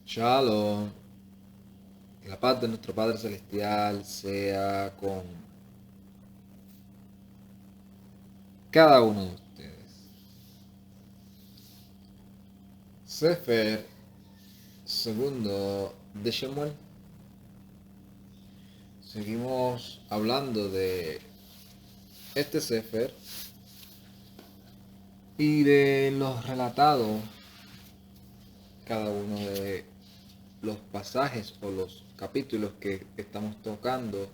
Shalom, que la paz de nuestro Padre Celestial sea con cada uno de ustedes. Sefer segundo de Shemuel. Seguimos hablando de este Sefer y de los relatados, cada uno de los pasajes o los capítulos que estamos tocando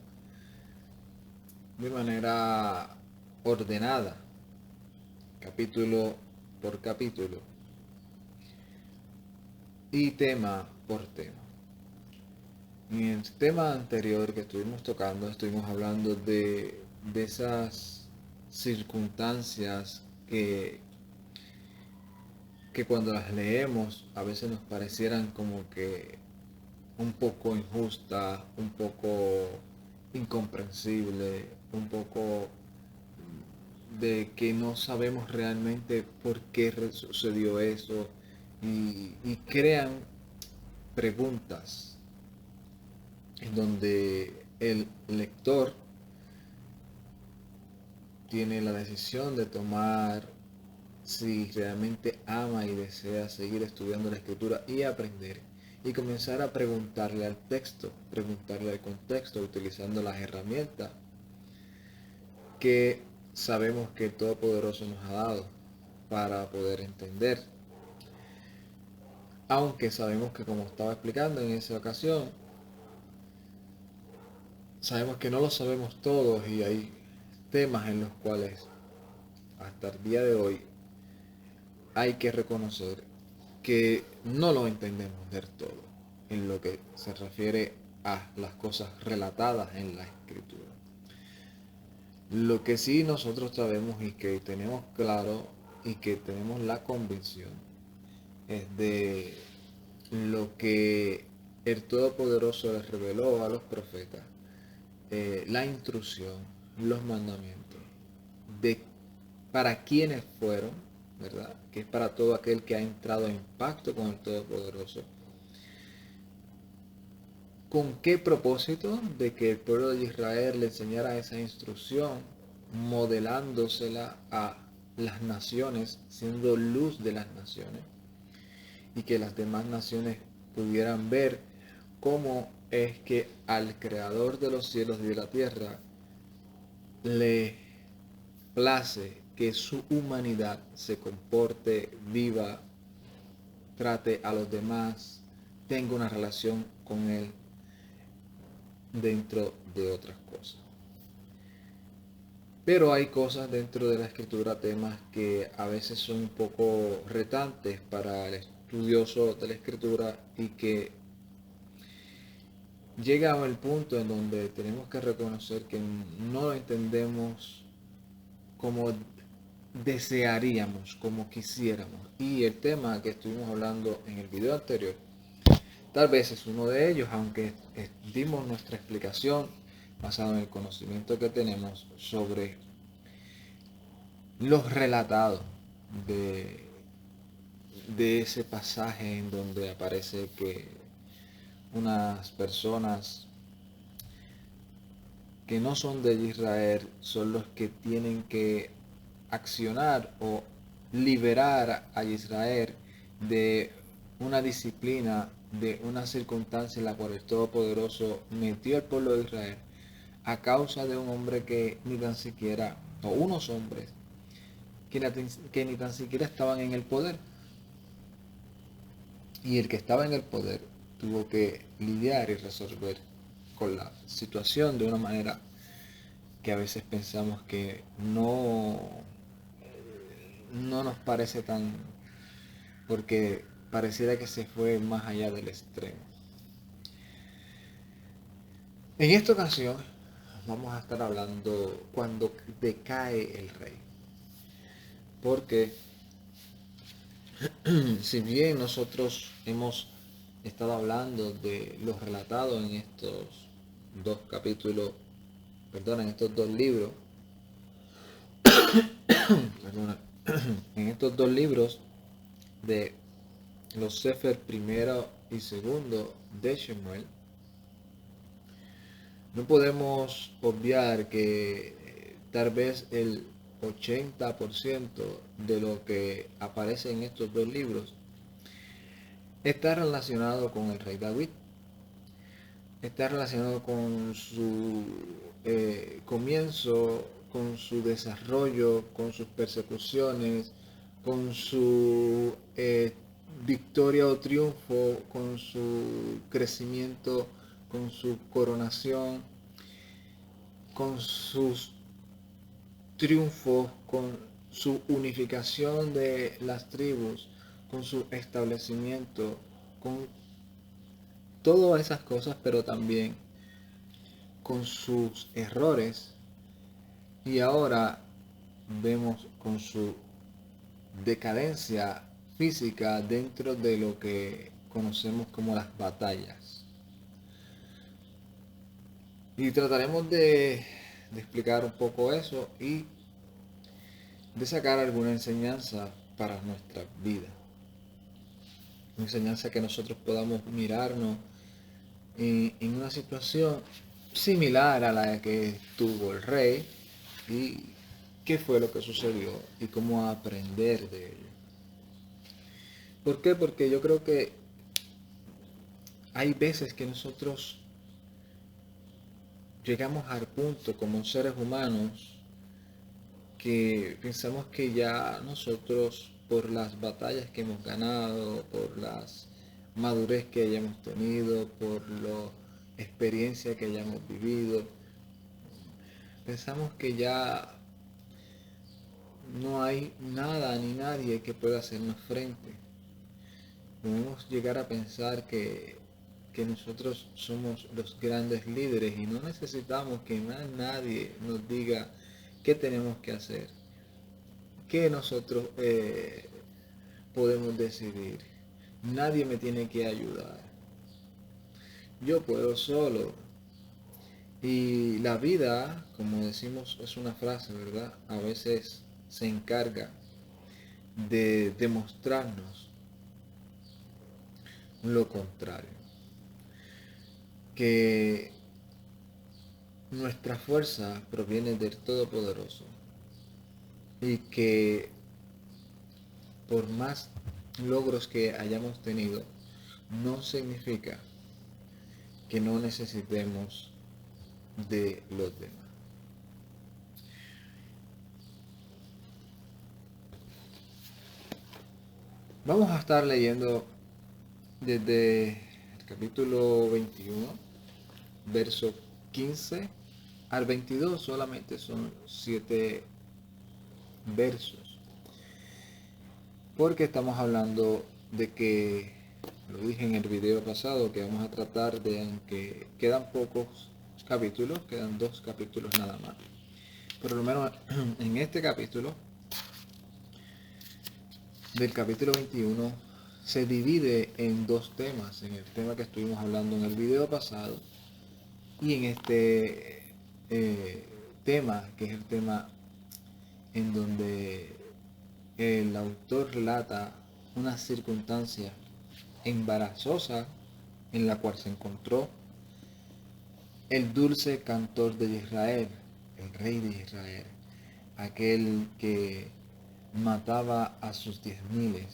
de manera ordenada, capítulo por capítulo y tema por tema. En el tema anterior que estuvimos tocando, estuvimos hablando de esas circunstancias que cuando las leemos a veces nos parecieran como que un poco injustas, un poco incomprensible, un poco de que no sabemos realmente por qué sucedió eso y crean preguntas en donde el lector tiene la decisión de tomar si realmente ama y desea seguir estudiando la escritura y aprender y comenzar a preguntarle al texto, preguntarle al contexto utilizando las herramientas que sabemos que el Todopoderoso nos ha dado para poder entender. Aunque sabemos que, como estaba explicando en esa ocasión, sabemos que no lo sabemos todos y hay temas en los cuales hasta el día de hoy hay que reconocer que no lo entendemos del todo en lo que se refiere a las cosas relatadas en la escritura. Lo que sí nosotros sabemos y que tenemos claro y que tenemos la convicción es de lo que el Todopoderoso les reveló a los profetas, la instrucción, los mandamientos, de para quienes fueron, ¿verdad? Que es para todo aquel que ha entrado en pacto con el Todopoderoso. ¿Con qué propósito? De que el pueblo de Israel le enseñara esa instrucción, modelándosela a las naciones, siendo luz de las naciones, y que las demás naciones pudieran ver cómo es que al Creador de los cielos y de la tierra le place que su humanidad se comporte, viva, trate a los demás, tenga una relación con Él dentro de otras cosas. Pero hay cosas dentro de la escritura, temas que a veces son un poco retantes para el estudioso de la escritura y que llega a el punto en donde tenemos que reconocer que no lo entendemos como desearíamos, como quisiéramos. Y el tema que estuvimos hablando en el video anterior, tal vez es uno de ellos, aunque dimos nuestra explicación basada en el conocimiento que tenemos sobre los relatados de, de ese pasaje en donde aparece que unas personas que no son de Israel son los que tienen que accionar o liberar a Israel de una disciplina, de una circunstancia en la cual el Todopoderoso metió al pueblo de Israel a causa de un hombre que ni tan siquiera, o unos hombres que ni tan siquiera estaban en el poder. Y el que estaba en el poder tuvo que lidiar y resolver con la situación de una manera que a veces pensamos que no nos parece tan, porque pareciera que se fue más allá del extremo. En esta ocasión vamos a estar hablando cuando decae el rey, porque si bien nosotros hemos estado hablando de los relatados en estos dos capítulos, perdón, en estos dos libros, perdona, en estos dos libros de los Sefer primero y segundo de Shemuel, no podemos obviar que tal vez el 80% de lo que aparece en estos dos libros está relacionado con el rey David. Está relacionado con su comienzo, con su desarrollo, con sus persecuciones, con su victoria o triunfo, con su crecimiento, con su coronación, con sus triunfos, con su unificación de las tribus, con su establecimiento, con todas esas cosas, pero también con sus errores, y ahora vemos con su decadencia física dentro de lo que conocemos como las batallas. Y trataremos de explicar un poco eso y de sacar alguna enseñanza para nuestra vida. Una enseñanza que nosotros podamos mirarnos en una situación similar a la que tuvo el rey y qué fue lo que sucedió y cómo aprender de ello. ¿Por qué? Porque yo creo que hay veces que nosotros llegamos al punto como seres humanos que pensamos que ya nosotros, por las batallas que hemos ganado, por las madurez que hayamos tenido, por la experiencia que hayamos vivido, pensamos que ya no hay nada ni nadie que pueda hacernos frente. Podemos llegar a pensar que nosotros somos los grandes líderes y no necesitamos que nadie nos diga qué tenemos que hacer, qué nosotros podemos decidir. Nadie me tiene que ayudar. Yo puedo solo. Y la vida, como decimos, es una frase, ¿verdad? A veces se encarga de demostrarnos lo contrario. Que nuestra fuerza proviene del Todopoderoso y que por más logros que hayamos tenido, no significa que no necesitemos de los demás. Vamos a estar leyendo desde el capítulo 21, verso 15 al 22, solamente son 7 versos, porque estamos hablando de que, lo dije en el video pasado, que vamos a tratar de, aunque quedan pocos capítulos, quedan 2 capítulos nada más, por lo menos en este capítulo, del capítulo 21, se divide en 2 temas, en el tema que estuvimos hablando en el video pasado y en este tema, que es el tema en donde el autor relata una circunstancia embarazosa en la cual se encontró el dulce cantor de Israel, el rey de Israel, aquel que mataba a sus 10,000,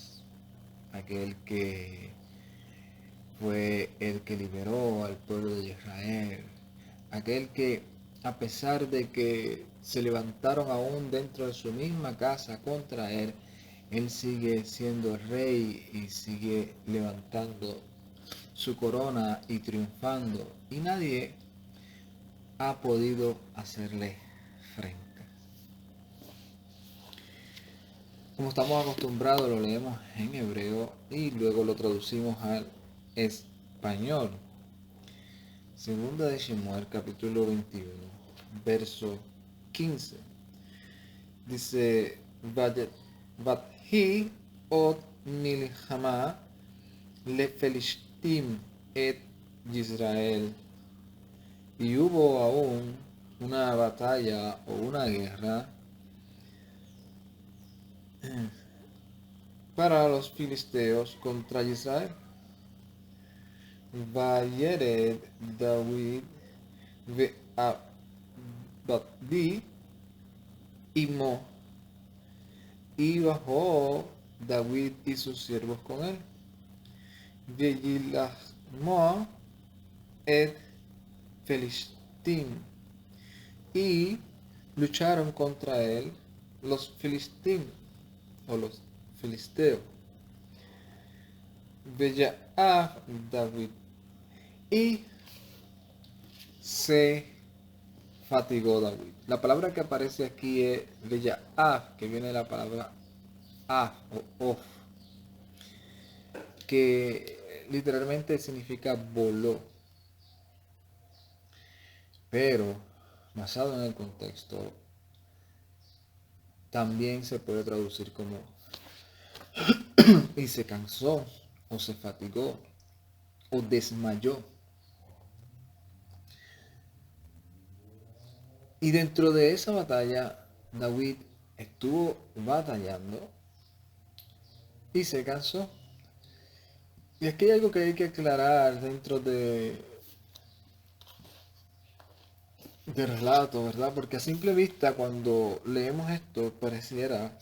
aquel que fue el que liberó al pueblo de Israel, aquel que, a pesar de que se levantaron aún dentro de su misma casa contra él, él sigue siendo el rey y sigue levantando su corona y triunfando, y nadie ha podido hacerle frente. Como estamos acostumbrados, lo leemos en hebreo y luego lo traducimos al español. Segunda de Shemuel, capítulo 21, verso 15. Dice, Vathi ot nilhama lefelishtim et Israel. Y hubo aún una batalla o una guerra para los filisteos contra Israel. Vayered David Ve'abdi Imo. Y bajó David y sus siervos con él. Veyilahmo et Filistín. Y lucharon contra él los filistín o los filisteos. Veyaaf David. Y se fatigó David. La palabra que aparece aquí es Veyaaf, que viene de la palabra af o of, que literalmente significa voló. Pero, basado en el contexto, también se puede traducir como y se cansó, o se fatigó, o desmayó. Y dentro de esa batalla, David estuvo batallando y se cansó. Y aquí hay algo que hay que aclarar dentro de relato, ¿verdad? Porque a simple vista, cuando leemos esto, pareciera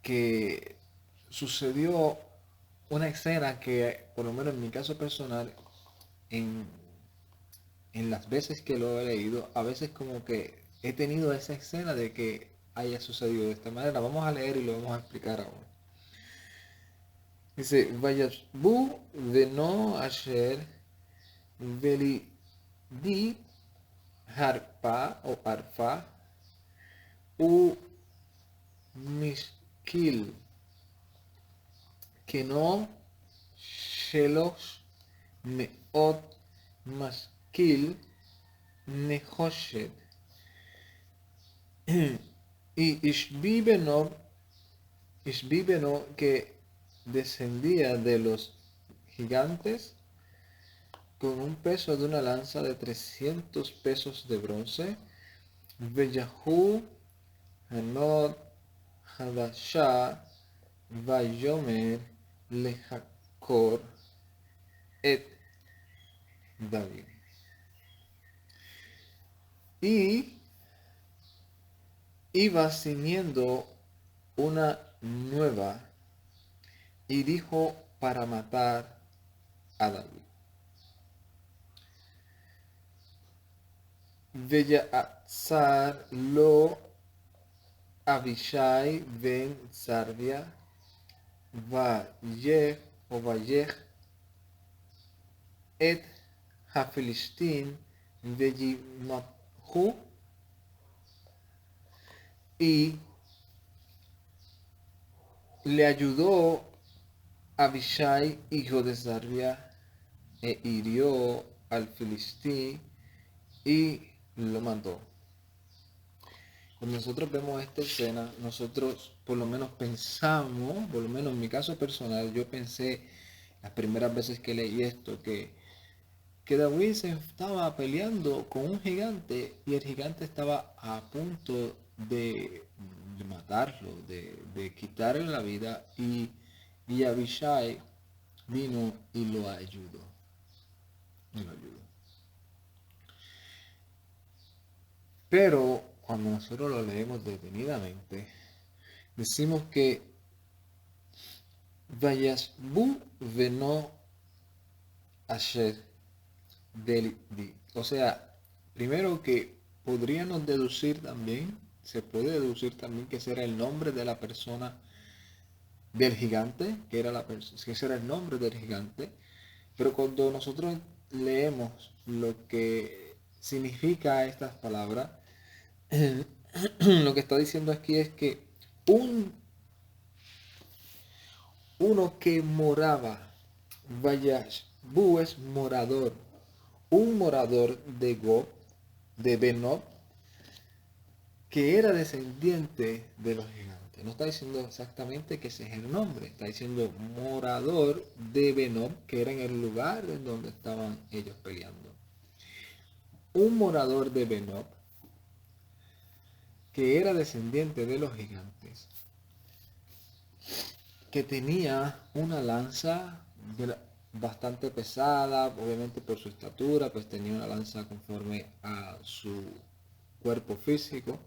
que sucedió una escena que, por lo menos en mi caso personal, en, en las veces que lo he leído, a veces como que he tenido esa escena de que haya sucedido de esta manera. Vamos a leer y lo vamos a explicar ahora. Dice, Vayashbu veno asher veli di harpa o arfa u mishkil que no shelosh meot mashkil nehoshet y Ishbibeno que descendía de los gigantes con un peso de una lanza de 300 pesos de bronce, Beyahu Hanod Hadashah Vayomer Lehakor et David. Y iba ciñendo una nueva y dijo para matar a David. Veyatzar lo Abishai ben Sarvia Vayech o Vayech et Hafilistín Veyimahu y le ayudó Abishai, hijo de Sarvia, e hirió al filistín y lo mató. Cuando nosotros vemos esta escena, nosotros por lo menos pensamos, por lo menos en mi caso personal, yo pensé las primeras veces que leí esto, que David se estaba peleando con un gigante y el gigante estaba a punto de matarlo, de quitarle la vida y Abishai vino y lo ayudó. Pero cuando nosotros lo leemos detenidamente, decimos que Vayashbu veno asher deli. O sea, primero que podríamos deducir también, se puede deducir también que ese era el nombre de la persona del gigante, que ese era el nombre del gigante, pero cuando nosotros leemos lo que significa estas palabras, lo que está diciendo aquí es que uno que moraba, Vayashbu es morador, un morador de Gob, de Benob, que era descendiente de los gigantes. No está diciendo exactamente que ese es el nombre, está diciendo morador de Benob, que era en el lugar en donde estaban ellos peleando. Un morador de Benob, que era descendiente de los gigantes, que tenía una lanza bastante pesada, obviamente por su estatura, pues tenía una lanza conforme a su cuerpo físico.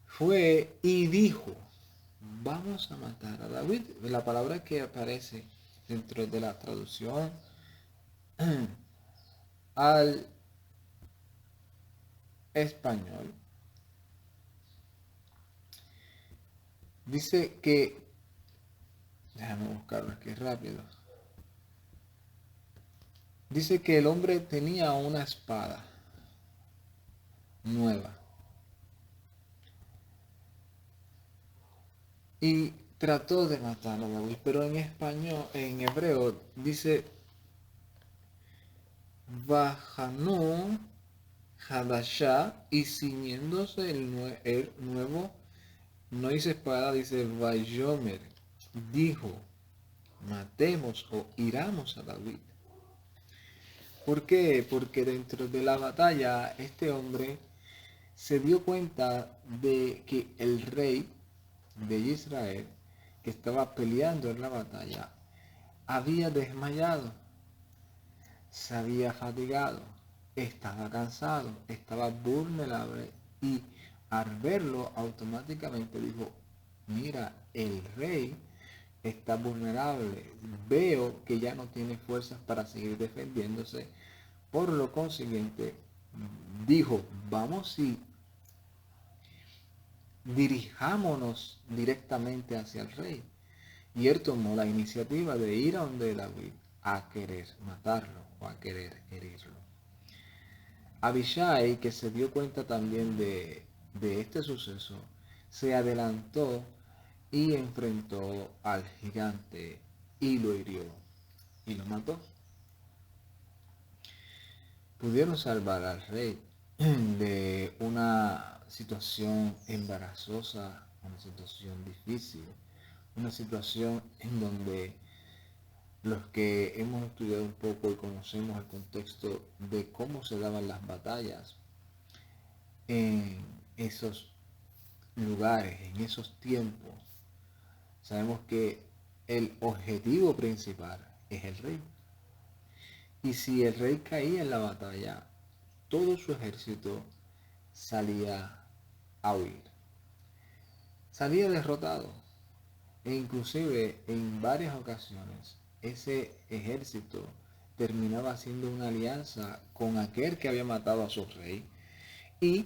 Fue y dijo, vamos a matar a David. La palabra que aparece dentro de la traducción al español dice que, déjame buscarlo aquí rápido, dice que el hombre tenía una espada nueva y trató de matar a David, pero en español, en hebreo, dice Bajanú Hadashah, y ciñéndose el nuevo, no dice espada, dice Vayomer, dijo, matemos o hiramos a David. ¿Por qué? Porque dentro de la batalla este hombre se dio cuenta de que el rey de Israel, que estaba peleando en la batalla, había desmayado, se había fatigado, estaba cansado, estaba vulnerable y al verlo automáticamente dijo, mira, el rey está vulnerable, veo que ya no tiene fuerzas para seguir defendiéndose, por lo consiguiente dijo, vamos y dirijámonos directamente hacia el rey. Y él tomó la iniciativa de ir a donde David a querer matarlo o a querer herirlo. Abishai, que se dio cuenta también de este suceso, se adelantó y enfrentó al gigante y lo hirió y lo mató. Pudieron salvar al rey de una situación embarazosa, una situación difícil, una situación en donde los que hemos estudiado un poco y conocemos el contexto de cómo se daban las batallas en esos lugares, en esos tiempos, sabemos que el objetivo principal es el rey. Y si el rey caía en la batalla, todo su ejército salía a huir. Salía derrotado. E inclusive en varias ocasiones ese ejército terminaba haciendo una alianza con aquel que había matado a su rey y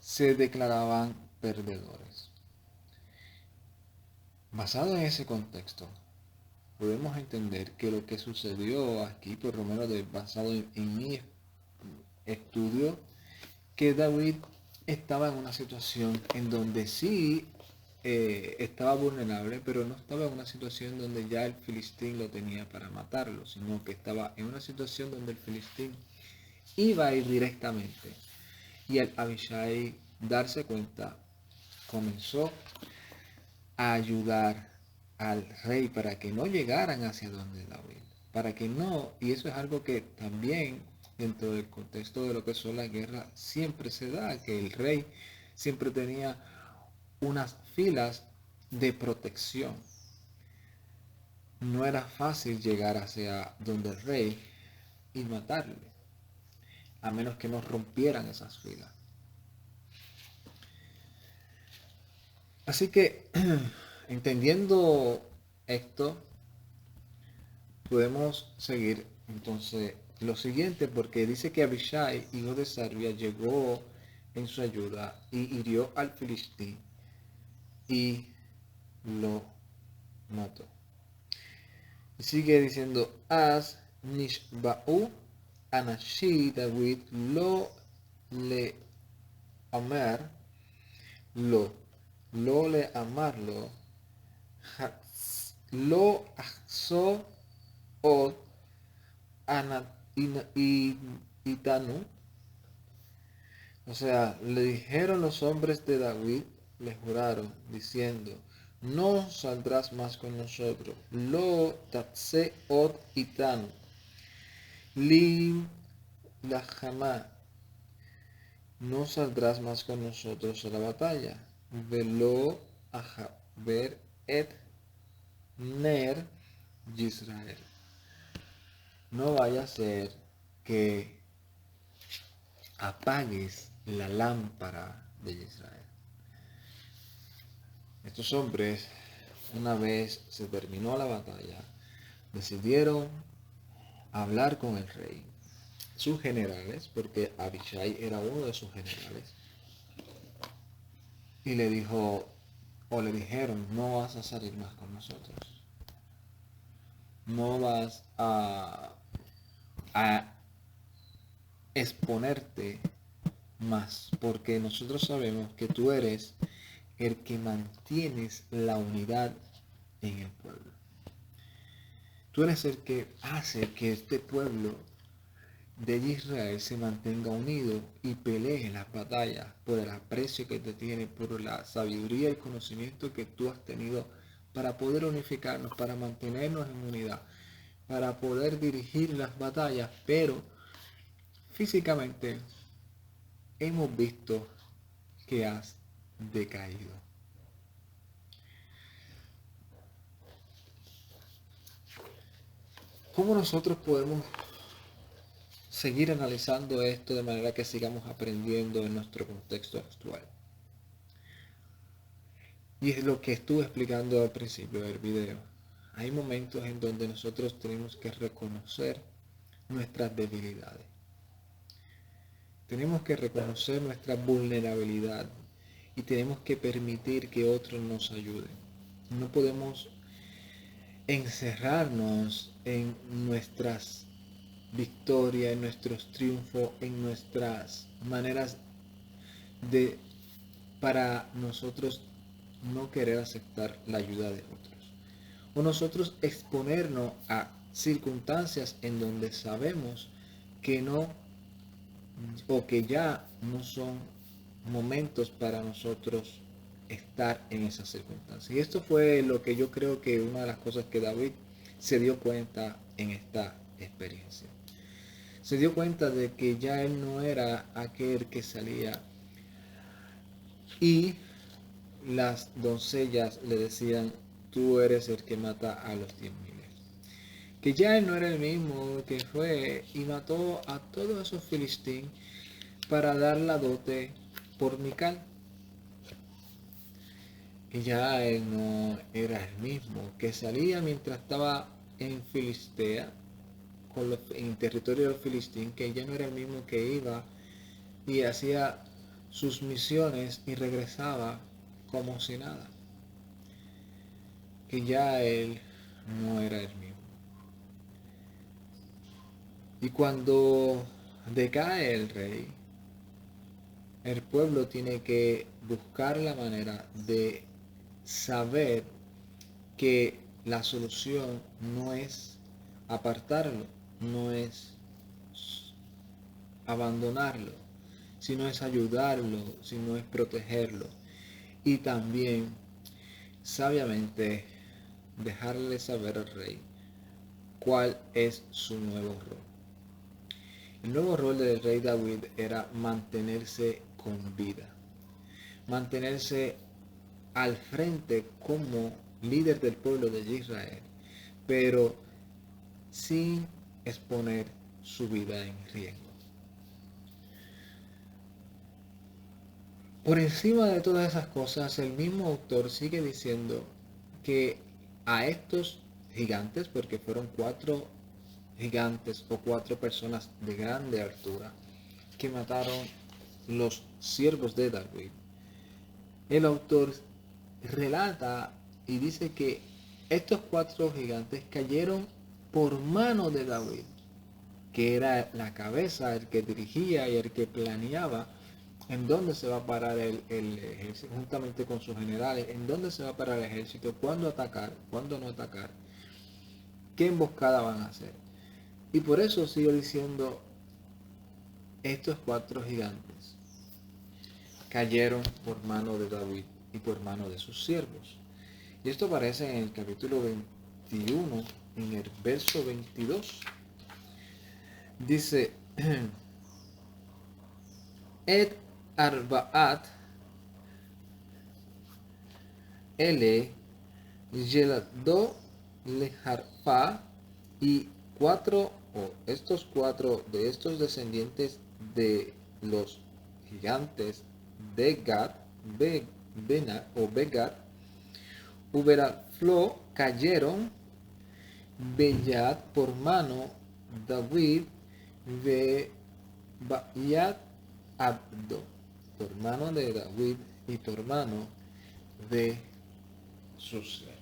se declaraban perdedores. Basado en ese contexto, podemos entender que lo que sucedió aquí, por lo menos basado en mi estudio, que David estaba en una situación en donde sí estaba vulnerable, pero no estaba en una situación donde ya el filistín lo tenía para matarlo, sino que estaba en una situación donde el filistín iba a ir directamente. Y al Abishai darse cuenta, comenzó a ayudar al rey para que no llegaran hacia donde David, para que no, y eso es algo que también dentro del contexto de lo que son las guerras siempre se da, que el rey siempre tenía unas filas de protección. No era fácil llegar hacia donde el rey y matarle, a menos que no rompieran esas filas. Así que, entendiendo esto, podemos seguir entonces lo siguiente, porque dice que Abishai, hijo de Sarvia, llegó en su ayuda y hirió al filistín y lo mató. Y sigue diciendo, As Nishba'u Anashi David lo le amar lo le amarlo lo axo o Itanu. O sea, le dijeron los hombres de David, le juraron, diciendo, no saldrás más con nosotros. Lo tatse od Itanu. Lim la jamá. No saldrás más con nosotros a la batalla. Velo a ver et ner Israel. No vaya a ser que apagues la lámpara de Israel. Estos hombres, una vez se terminó la batalla, decidieron hablar con el rey, sus generales, porque Abishai era uno de sus generales, y le dijo, o le dijeron, no vas a salir más con nosotros, no vas a exponerte más, porque nosotros sabemos que tú eres el que mantienes la unidad en el pueblo. Tú eres el que hace que este pueblo de Israel se mantenga unido y pelee las batallas por el aprecio que te tiene, por la sabiduría y conocimiento que tú has tenido para poder unificarnos, para mantenernos en unidad, para poder dirigir las batallas, pero físicamente hemos visto que has decaído. ¿Cómo nosotros podemos seguir analizando esto de manera que sigamos aprendiendo en nuestro contexto actual? Y es lo que estuve explicando al principio del video. Hay momentos en donde nosotros tenemos que reconocer nuestras debilidades. Tenemos que reconocer nuestra vulnerabilidad y tenemos que permitir que otros nos ayuden. No podemos encerrarnos en nuestras victorias, en nuestros triunfos, en nuestras maneras de para nosotros no querer aceptar la ayuda de otros. O nosotros exponernos a circunstancias en donde sabemos que no o que ya no son momentos para nosotros estar en esas circunstancias. Y esto fue lo que yo creo que una de las cosas que David se dio cuenta en esta experiencia. Se dio cuenta de que ya él no era aquel que salía y las doncellas le decían, tú eres el que mata a los 10,000. Que ya él no era el mismo que fue y mató a todos esos filisteos para dar la dote por Mical. Que ya él no era el mismo que salía mientras estaba en Filistea, en territorio de los filisteos, que ya no era el mismo que iba y hacía sus misiones y regresaba como si nada. Que ya él no era el mismo. Y cuando decae el rey, el pueblo tiene que buscar la manera de saber que la solución no es apartarlo, no es abandonarlo, sino es ayudarlo, sino es protegerlo. Y también, sabiamente, dejarle saber al rey cuál es su nuevo rol. El nuevo rol del rey David era mantenerse con vida, mantenerse al frente como líder del pueblo de Israel, pero sin exponer su vida en riesgo. Por encima de todas esas cosas, el mismo autor sigue diciendo que a estos gigantes, porque fueron 4 gigantes o 4 personas de grande altura que mataron los siervos de David, el autor relata y dice que estos 4 gigantes cayeron por mano de David, que era la cabeza, el que dirigía y el que planeaba en dónde se va a parar el ejército, juntamente con sus generales, en dónde se va a parar el ejército, cuándo atacar, cuándo no atacar, qué emboscada van a hacer. Y por eso sigo diciendo, estos 4 gigantes cayeron por mano de David y por mano de sus siervos. Y esto aparece en el capítulo 21, en el verso 22. Dice, Et Arbaat Ele Yelado Leharpa, y estos cuatro de estos descendientes de los gigantes de Gad, Begad, Uberaflo cayeron, Bellad por mano, David, Bebayat Abdo, por mano de David y por mano de sus siervos.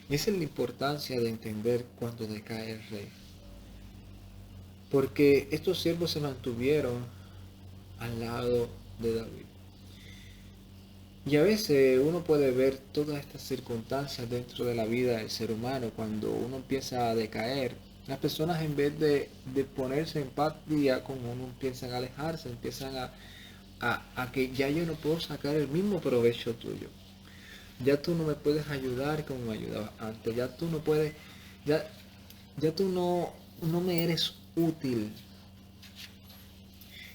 Esa es la importancia de entender cuando decae el rey. Porque estos siervos se mantuvieron al lado de David. Y a veces uno puede ver todas estas circunstancias dentro de la vida del ser humano cuando uno empieza a decaer. Las personas, en vez de ponerse en empatía con uno, empiezan a alejarse, empiezan a que ya yo no puedo sacar el mismo provecho tuyo. Ya tú no me puedes ayudar como me ayudabas antes. Ya tú no puedes, ya, ya tú no me eres útil.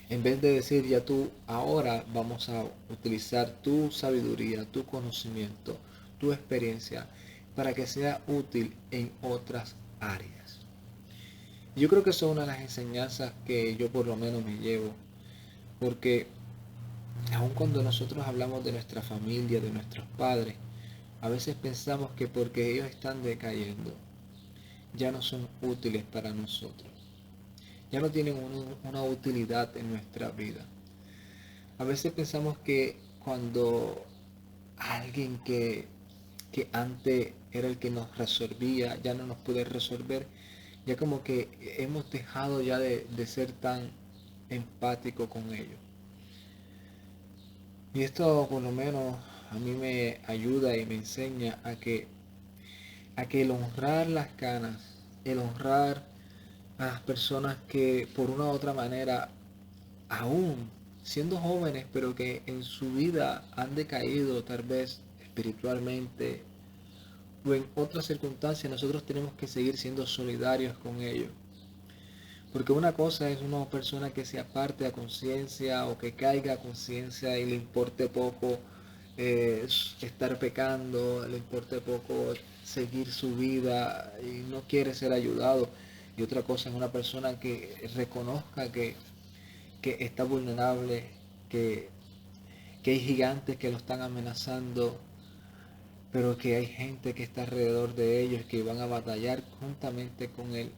En vez de decir, ya tú ahora vamos a utilizar tu sabiduría, tu conocimiento, tu experiencia para que sea útil en otras áreas. Yo creo que eso es una de las enseñanzas que yo por lo menos me llevo, porque aun cuando nosotros hablamos de nuestra familia, de nuestros padres, a veces pensamos que porque ellos están decayendo, ya no son útiles para nosotros. Ya no tienen una utilidad en nuestra vida. A veces pensamos que cuando alguien que antes era el que nos resolvía, ya no nos puede resolver, ya como que hemos dejado ya de ser tan empático con ellos. Y esto por lo menos a mí me ayuda y me enseña a que el honrar las canas, el honrar a las personas que por una u otra manera, aún siendo jóvenes, pero que en su vida han decaído tal vez espiritualmente o en otras circunstancias, nosotros tenemos que seguir siendo solidarios con ellos. Porque una cosa es una persona que se aparte a conciencia o que caiga a conciencia y le importe poco estar pecando, le importe poco seguir su vida y no quiere ser ayudado. Y otra cosa es una persona que reconozca que está vulnerable, que, que hay gigantes que lo están amenazando, pero que hay gente que está alrededor de ellos que van a batallar juntamente con él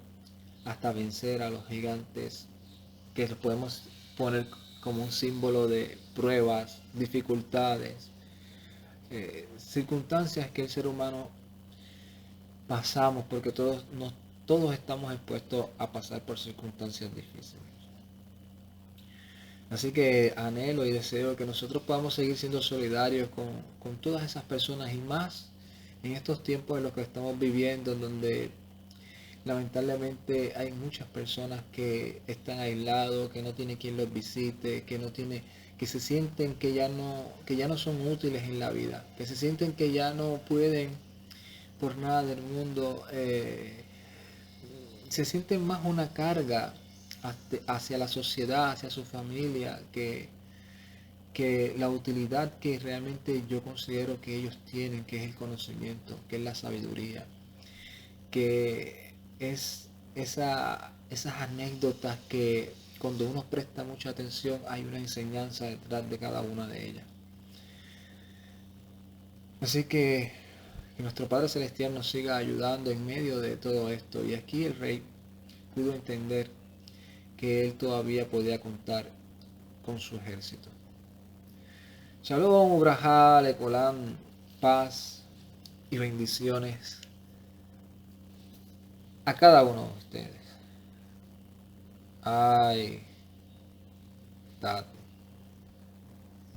hasta vencer a los gigantes, que los podemos poner como un símbolo de pruebas, dificultades, circunstancias que el ser humano pasamos, porque todos estamos expuestos a pasar por circunstancias difíciles. Así que anhelo y deseo que nosotros podamos seguir siendo solidarios con todas esas personas y más en estos tiempos en los que estamos viviendo, en donde lamentablemente hay muchas personas que están aislados, que no tiene quien los visite, que se sienten que ya no son útiles en la vida, que se sienten que ya no pueden por nada del mundo, se sienten más una carga hacia la sociedad, hacia su familia, que la utilidad que realmente yo considero que ellos tienen, que es el conocimiento, que es la sabiduría, que es esas anécdotas que cuando uno presta mucha atención hay una enseñanza detrás de cada una de ellas. Así que nuestro Padre Celestial nos siga ayudando en medio de todo esto. Y aquí el rey pudo entender que él todavía podía contar con su ejército. Shalom, Ubrajá, Lecolán, paz y bendiciones a cada uno de ustedes. Ay, tate.